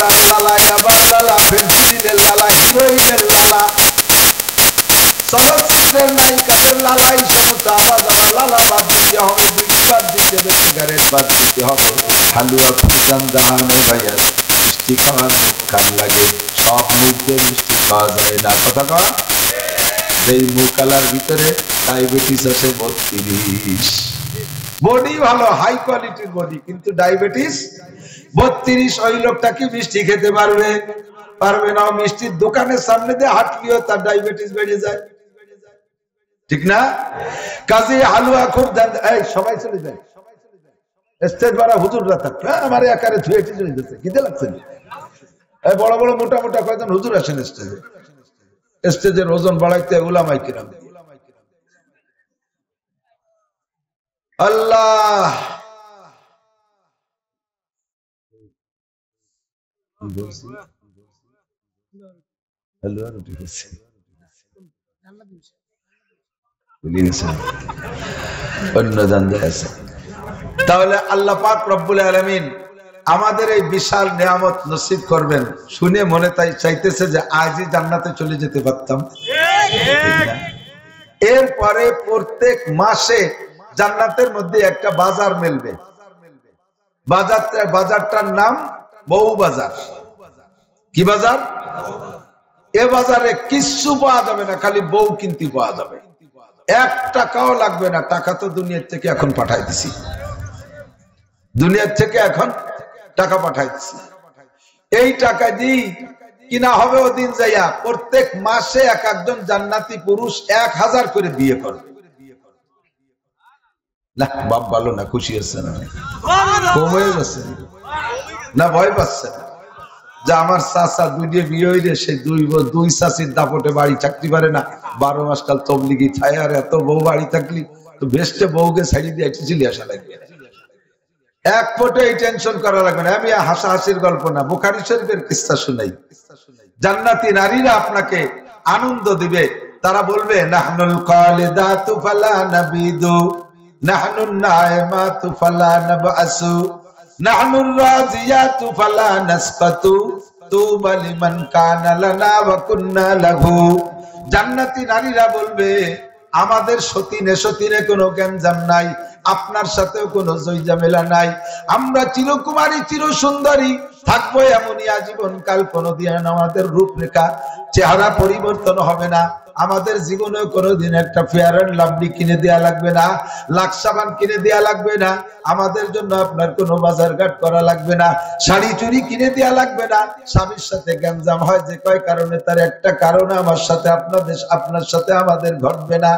বাজার লালা, ইয়াবার লালা, ফেন্সিডিলের লালা, হিরোইনের লালা, চলচ্চিত্রের নায়িকাদের লালা, এইসব চা বাজার লালা বাদ দিতে হবে, বিড়ি বাদ দিতে হবে, সিগারেট বাদ দিতে হবে। হালুয়া ফুলজান জাহানে ভাইয়া মিষ্টি খাওয়ার মুখ কান লাগে, সব মুখ দিয়ে মিষ্টি খাওয়া যায় না। কথা কর, এই মুকালার ভিতরে ডায়াবেটিস আছে 32। বডি ভালো, হাই কোয়ালিটির বডি, কিন্তু ডায়াবেটিস 32। ওই লোকটা কি মিষ্টি খেতে পারবে? পারবে না। মিষ্টির দোকানের সামনে দিয়ে হাঁটলেও তার ডায়াবেটিস বেড়ে যায়, ঠিক না? কাজে হালুয়া খুব সবাই চলে যায়, স্টেজ বাড়া হুজুররা থাকবে, আমার আকারে ধুয়েটি চলে যাচ্ছে, খিদে লাগছে। বড় বড় মোটা মোটা কয়েকজন হুজুর আসেন স্টেজে, স্টেজের ওজন বাড়াইতে উলামায়ে কিরাম। আল্লাহ তাহলে আল্লাহ পাক রব্বুল আলামিন আমাদের এই বিশাল নিয়ামত নসিব করবেন। শুনে মনে তাই চাইতেছে যে আজই জান্নাতে চলে যেতে পারতাম। এরপরে প্রত্যেক মাসে জান্নাতের মধ্যে একটা বাজার মিলবে। বাজারটার নাম বউ বাজার। কি বাজার? এ বাজারে কিচ্ছু পাওয়া যাবে না, খালি বউ কিনতে পাওয়া যাবে। 1 টাকাও লাগবে না। টাকা তো দুনিয়ার থেকে এখন পাঠাই দিছি, দুনিয়ার থেকে এখন টাকা পাঠাই দিছি। এই টাকা দিয়ে কিনা হবে ওদিন যাইয়া প্রত্যেক মাসে এক একজন জান্নাতি পুরুষ 1000 করে বিয়ে করবে। না বাপ ভালো না, খুশি হচ্ছে না, কমে যাচ্ছে না, ভয় পাচ্ছে না যে আমার চাচা দুইটা বিয়ে হইলে সেই দুই চাচির দাপটে বাড়ি থাকতে পারে না, 12 মাস কাল তবলিগি খায়, আর এত বউ বাড়ি থাকলি তো বেস্টে বউকে ছাড়ি দিয়ে চলে আসা লাগবে। এক ফোটে এই টেনশন করা লাগবে না। আমি হাসাহাসির গল্প না, বুখারী শরীফের কিসসা শুনাই। জান্নাতি নারীরা আপনাকে আনন্দ দিবে। তারা বলবে নাহনুল খালিদাতু ফালা নাবিদু, নাহনুন নাইমাতু ফালা নাবআসু, নাহনুর রাজিয়াতু ফালা নাসকাতু, তুবা লিমান কানা লানা ওয়া কুন্না লাহু। জান্নাতি নারীরা বলবে আমাদের সতীনে সতীনে কোনো গ্যাঞ্জাম নাই, আপনার সাথেও কোনো জয়জামেলা নাই, আমরা চিরকুমারী চির সুন্দরী থাকবো এমনই আজীবন কাল। কোনোদিন আমাদের রূপরেখা চেহারা পরিবর্তন হবে না। আমাদের জীবনেও কোনোদিন একটা ফেয়ার এন্ড লাভলি কিনে দেয়া লাগবে না, লাক্সাবান কিনে দেয়া লাগবে না, আমাদের জন্য আপনার কোনো বাজার ঘাট করা লাগবে না, শাড়ি চুড়ি কিনে দেয়া লাগবে না। স্বামীর সাথে গ্যাঞ্জাম হয় যে কয় কারণে, তার একটা কারণে আমার সাথে আপনার সাথে আমাদের ঘটবে না।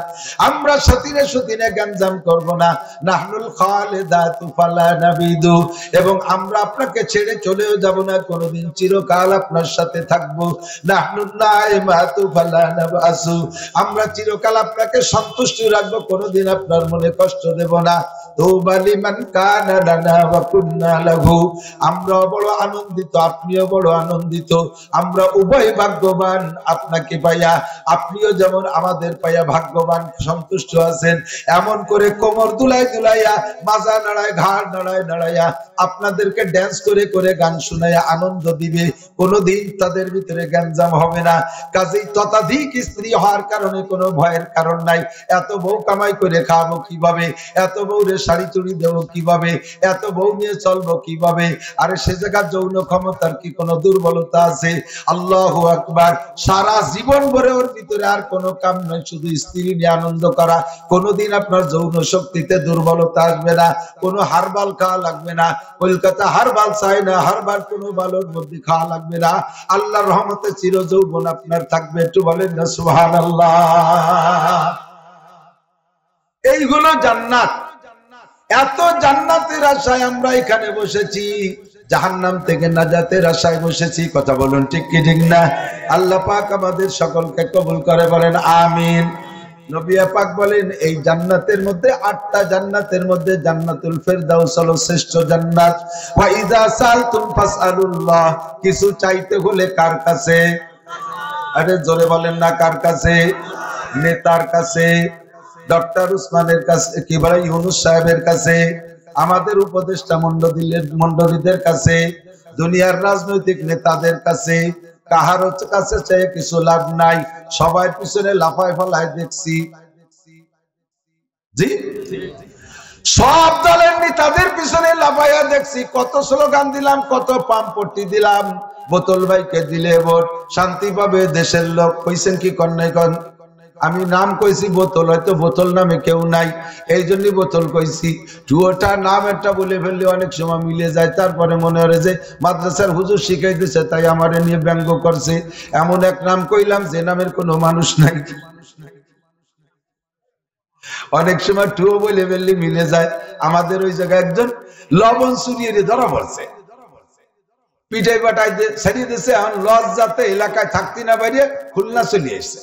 আমরা সতীনে সতীনে গ্যাঞ্জাম করব না। নাহনুল খালিদাতু ফালা নাবিদু, এবং আমরা আপনাকে ছেড়ে চলেও যাব না, কোনোদিন চিরকাল আপনার সাথে থাকবো। নাহনুন নাইমাতু ফালা নাবআসু, আমরা চিরকাল আপনাকে সন্তুষ্ট রাখবো, কোনোদিন আপনার মনে কষ্ট দেব না। তুবা লিমান কানা লানা ওয়া কুন্না লাহু, আমরা বড় আনন্দিত, আপনিও বড় আনন্দিত, আমরা উভয় ভাগ্যবান আপনাকে পাইয়া, আপনিও যেমন আমাদের পাইয়া ভাগ্যবান সন্তুষ্ট আছেন। এমন করে কোমর দুলাই দুলাইয়া, মাজা নাড়ায়, ঘাড় নাড়ায় নাড়াইয়া আপনাদেরকে ড্যান্স করে করে গান শুনাইয়া আনন্দ দিবে। কোনোদিন তাদের ভিতরে গ্যাঞ্জাম হবে না। কাজেই ততাধিক স্ত্রী হওয়ার কারণে কোনো ভয়ের কারণ নাই। এত বউ কামাই করে খাবো কিভাবে, এত বউরে শাড়ি চুড়ি দেবো কিভাবে, এত বউ নিয়ে চলবো কিভাবে? আরে সে জায়গা যৌন ক্ষমতার কি কোনো দুর্বলতা আছে? আল্লাহু আকবার। সারা জীবন ভরে ওর ভিতরে আর কোনো কাম নয়, শুধু স্ত্রী নিয়ে আনন্দ করা। কোনোদিন আপনার যৌন শক্তিতে দুর্বলতা আসবে না, কোনো হারবাল খাওয়া লাগবে না, কলকাতা হারবাল চাই না, হারবাল কোনো ভালোর মধ্যে খাওয়া লাগবে না। আল্লাহর রহমতে চির যৌবন আপনার থাকবে। একটু বলেন না সুবহানাল্লাহ। এইগুলো জান্নাত। এত জান্নাতের আশায় আমরা এখানে বসেছি, জাহান্নাম থেকে নাজাতের আশায় বসেছি। কথা বলুন ঠিক কি ঠিক না? আল্লাহ পাক আমাদের সকলকে কবুল করে, বলেন আমিন। নবী পাক বলেন এই জান্নাতের মধ্যে 8টা জান্নাতের মধ্যে জান্নাতুল ফেরদাউস হলো শ্রেষ্ঠ জান্নাত। ওয়া ইযা সালতুম ফাসআলুল্লাহ, কিছু চাইতে হলে কার কাছে? আরে জোরে বলেন না, কার কাছে? নেতার কাছে, ডক্টর উসমানের কাছে, কি বলে ইউনুস সাহেবের কাছে, আমাদের উপদেষ্টা মণ্ডলীদের কাছে, দুনিয়ার রাজনৈতিক নেতাদের কাছে কাহার কাছে চেয়ে কিছু লাভ নাই, সবার পিছনে লাফায় ফলায় দেখছি। জি, সব দলের নেতাদের পিছনে লাফাইয়া দেখছি, কত স্লোগান দিলাম, কত পাম্পটি দিলাম, বোতল ভাইকে দিলে ভোট শান্তি পাবে দেশের লোক। কইছেন কি কন্যাই কন? আমি নাম কইছি বোতল, হয়তো বোতল নামে কেউ নাই, এই জন্য বোতল কইছি। টুয়োটা নাম একটা বলে ফেললে অনেক সময় মিলে যায়, তারপরে মনে হয় যে মাদ্রাসার হুজুর শিখাই দিছে তাই আমারে নিয়ে ব্যঙ্গ করছে। এমন এক নাম কইলাম যে নামের কোনো মানুষ নাই। অনেক সময় টুয়ো বলে ফেললে মিলে যায়। আমাদের ওই জায়গায় একজন লবণ চুরিয়ে ধরা পড়ছে, পিঠাই পাঠাই ছাড়িয়ে দিচ্ছে। এখন লজ্জাতে এলাকায় থাকতে না বাইরে খুলনা চলে এসছে,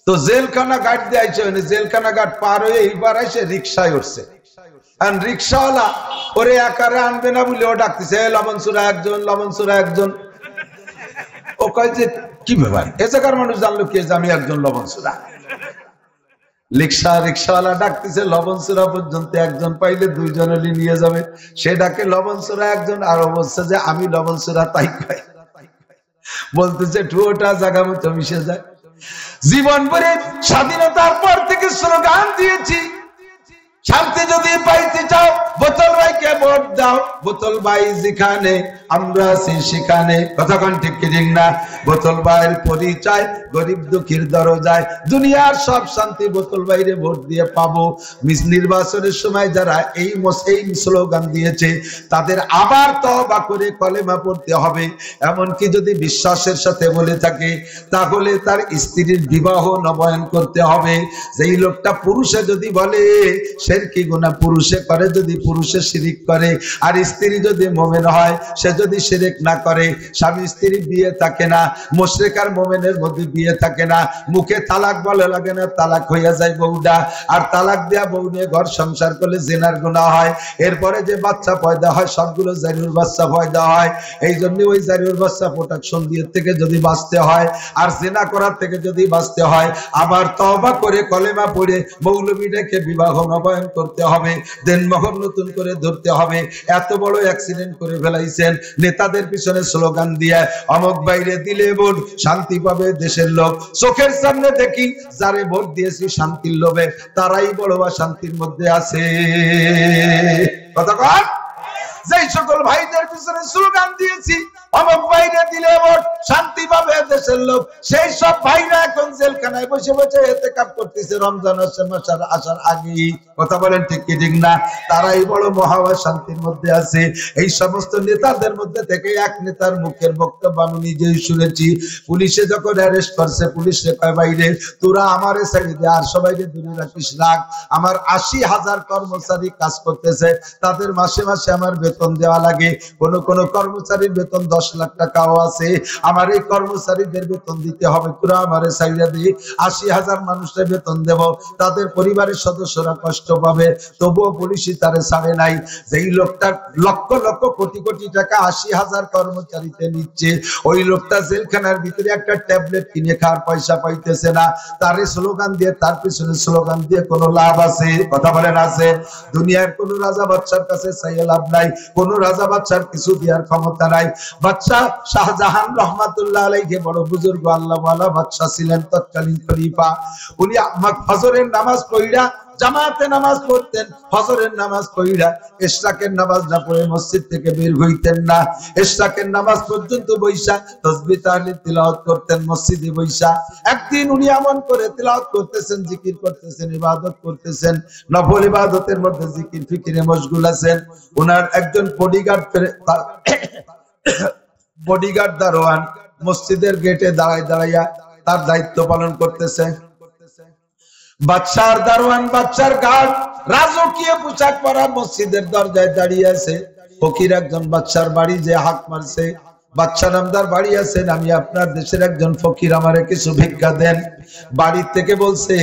তো জেলখানা গার্ড দিয়ে আইছে, জেলখানা গার্ড পার হয়ে এইবার আইসে রিক্সায় উঠছে। রিক্সাওয়ালা ওরে একারে আনবে না বলে ও ডাকতেছে, লবণ চূড়া একজন, লবণ চূড়া একজন। ও কয় যে কি ব্যাপার, এ জায়গার মানুষ জানলো কি যে আমি একজন লবণ চূড়া। রিক্সাওয়ালা ডাকতেছে লবণ চূড়া পর্যন্ত, একজন পাইলে দুইজনের নিয়ে যাবে। সে ডাকে লবণ চূড়া একজন, আর বলছে যে আমি লবণ চূড়া, তাই কয়। বলতেছে টুয়োটা জায়গা মতো মিশে যায়। জীবন ভরে স্বাধীনতার পর থেকে স্লোগান দিয়েছি, শান্তি যদি পাইতে চাও বোতল ভাইকে ভোট দাও, বোতল ভাই যেখানে আমরা আছি সেখানে। কতক্ষণ ঠিক কি ঠিক না? বোতল ভাইয়ের পরিচয় গরিব দুঃখীর দরজায়, দুনিয়ার সব শান্তি বোতল ভাইরে ভোট দিয়ে পাবো। নির্বাচনের সময় যারা এই স্লোগান দিয়েছে তাদের আবার তওবা করে কলেমা পড়তে হবে। এমনকি যদি বিশ্বাসের সাথে বলে থাকে তাহলে তার স্ত্রীর বিবাহ নবায়ন করতে হবে। যেই লোকটা পুরুষে যদি বলে শিরকি গুনাহ পুরুষে করে, যদি পুরুষে শিরিক করে, আর স্ত্রী যদি মুমিন হয়, সে যদি শিরিক না করে, স্বামী স্ত্রী বিয়ে থাকে না, মুশরিক আর মুমিনের মধ্যে বিয়ে থাকে না, মুখে তালাক বলে লাগে না, তালাক হইয়া যায় বউডা, আর তালাক দেয়া বউ নিয়ে ঘর সংসার করলে জিনার গুনাহ হয়। এরপরে যে বাচ্চা পয়দা হয় সবগুলো জারিউর বাচ্চা পয়দা হয়। এই জন্য ওই জারিউর বাচ্চা প্রোটেকশন দিয়ে থেকে যদি বাঁচতে হয়, আর জিনা করার থেকে যদি বাঁচতে হয়, আবার তওবা করে কলেমা পড়ে মৌলবী ডেকে বিবাহ নবায়ন করতে হবে, দেনমোহর নতুন করে ধরতে হবে। এত বড় অ্যাক্সিডেন্ট করে ফেলাইছেন নেতাদের পিছনে স্লোগান দিয়ে, অমুক বাইরে দিলে ভোট শান্তি পাবে দেশের লোক। চোখের সামনে দেখি যারে ভোট দিয়েছি শান্তির লোভে, তারাই বড় শান্তির মধ্যে আছে। কতক্ষণ যেই সকল ভাইদের পিছনে স্লোগান দিয়েছি অমুক বাইরে দিলে ভোট শান্তি পাবে দেশের লোক, সেই সব ভাইরা এখন জেলখানায় বসে বসে ইতিকাফ করতেছে রমজান মাসের আসার আগেই। কথা বলেন ঠিক কি ঠিক না? তারাই বড় মহা শান্তির মধ্যে আছে। এই সমস্ত নেতাদের মধ্যে থেকে এক নেতার মুখের বক্তব্য আমি নিজেই শুনেছি। পুলিশে যখন অ্যারেস্ট করছে, পুলিশে কয় বাইরে তোরা আমারে ছেড়ে দে, আর সবাইকে দূরে রাখিস রাখ। আমার 80,000 কর্মচারী কাজ করতেছে, তাদের মাসে মাসে আমার বেতন দেওয়া লাগে। কোন কোন কর্মচারীর বেতন 10 লাখ টাকাও আছে। আমার এই কর্মচারীদের বেতন দিতে হবে, তোরা আমারে ছাইড়া দি। 80,000 মানুষের বেতন দেব, তাদের পরিবারের সদস্যরা কষ্ট পাবে, তবুও পুলিশই তারে ছাড়ে নাই। যেই লোকটা লক্ষ লক্ষ কোটি কোটি টাকা 80,000 কর্মচারীতে নিচ্ছে, ওই লোকটা জেলখানার ভিতরে একটা ট্যাবলেট কিনে খাওয়ার পয়সা পাইতেছে না। তারে স্লোগান দিয়ে, তার পিছনে স্লোগান দিয়ে কোনো লাভ আছে? কথা বলেন আছে? দুনিয়ার কোন রাজা বাদশার কাছে চাইয়ে লাভ নাই, কোন রাজা বাদশার কিছু দেওয়ার ক্ষমতা নাই। বাদশা শাহজাহান রহমাতুল্লাহ আলাইহি বড় বুজুর্গ আল্লাহওয়ালা বাদশা ছিলেন, তৎকালীন খলিফা। উনি ফজরের নামাজ পড়া জামাতে নামাজ পড়তেন, ফজরের নামাজ পড়া ইশরাকের নামাজ না পড়ে মসজিদ থেকে বের হইতেন না। ইশরাকের নামাজ পর্যন্ত বৈশা তাসবিহ তাহলিল তিলাওয়াত করতেন মসজিদে বৈশা। একদিন উনি এমন করে তিলাওয়াত করতেছেন, জিকির করতেছেন, ইবাদত করতেছেন, নফল ইবাদতের মধ্যে জিকির ফিকিরে মশগুল আছেন। ওনার একজন বডিগার্ড দারোয়ান মসজিদের গেটে দাঁড়াইয়া তার দায়িত্ব পালন করতেছে। বাদশার দারোয়ান, বাদশার গার্ড রাজকীয় পোশাক পরা মসজিদের দরজায় দাঁড়িয়ে আছে। ফকির একজন বাদশার বাড়ি যে হাত মারছে, বাদশা নামদার বাড়ি আছেন, আমি আপনার দেশের একজন ফকির, আমারে কিছু ভিক্ষা দেন। বাড়ি থেকে বলছে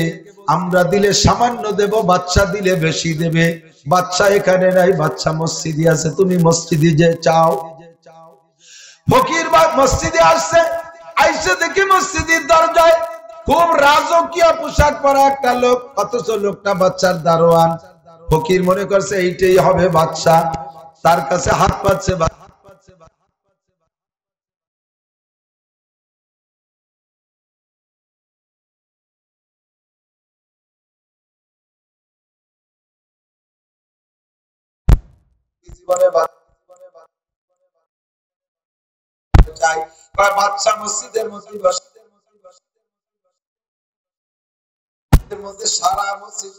আমরা দিলে সামান্য দেব, বাদশা দিলে বেশি দেবে। বাদশা এখানে নাই, বাদশা মসজিদে আছে, তুমি মসজিদে যে চাও। ফকির মসজিদে আসছে, আইসে দেখি মসজিদের দরজায় খুব রাজকীয় পোশাক পরা একটা লোক, অথচ লোকটা বাদশার দারোয়ান। ফকির মনে করছে এইটাই হবে বাদশা, তার কাছে হাত পাচ্ছে। জীবনে চাই বাচ্চা মসজিদের মধ্যে সারা মসজিদ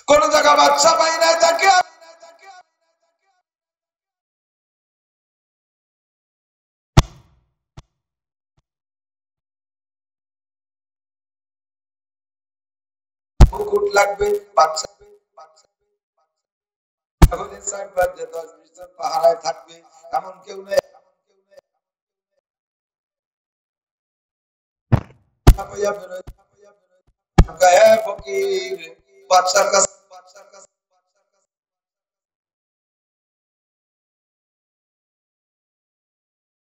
কোন জায়গা বাচ্চা পাই নাই তাকে মুকুট লাগবে বাচ্চা পাহারায় থাকবে এমন কেউ নেই ফকির বাচ্চার কাছে